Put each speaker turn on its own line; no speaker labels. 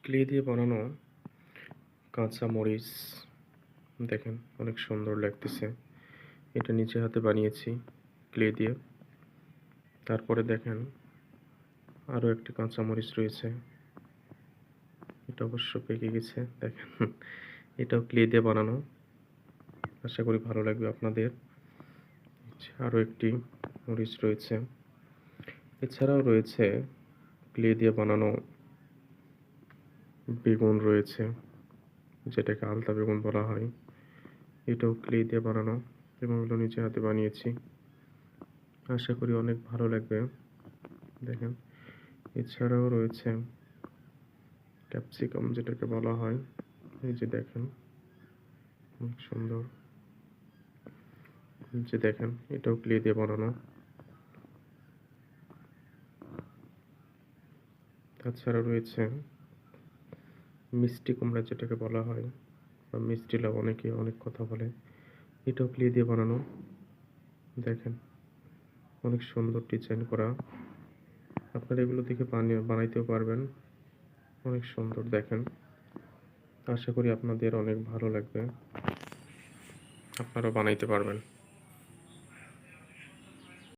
Clay দিয়ে বানানো কাঁচা মরিচ দেখেন অনেক সুন্দর লাগতেছে। এটা নিজে হাতে বানিয়েছি ক্লে দিয়ে। তারপরে দেখেন আরও একটি কাঁচা মরিচ রয়েছে, এটা অবশ্য পেকে গেছে। দেখেন এটাও ক্লে দিয়ে বানানো। আশা করি ভালো লাগবে আপনাদের। আরও একটি মরিচ রয়েছে। এছাড়াও রয়েছে ক্লে দিয়ে বানানো বেগুন রয়েছে, যেটাকে আলতা বেগুন বলা হয়। এটাও ক্লে দিয়ে বানানো এবং এগুলো নিজে হাতে বানিয়েছি। আশা করি অনেক ভালো লাগবে। দেখেন এছাড়াও রয়েছে ক্যাপসিকাম, যেটাকে বলা হয়। এই যে দেখেন অনেক সুন্দর। যে দেখেন এটাও ক্লে দিয়ে বানানো। তাছাড়া রয়েছে মিষ্টি কুমড়া, যেটাকে বলা হয়, বা মিষ্টি লাউ, অনেকে অনেক কথা বলে। এটাও ক্লে দিয়ে বানানো। দেখেন অনেক সুন্দর ডিজাইন করা। আপনারা এগুলো দেখে বানাইতেও পারবেন। অনেক সুন্দর দেখেন। আশা করি আপনাদের অনেক ভালো লাগবে, আপনারাও বানাইতে পারবেন।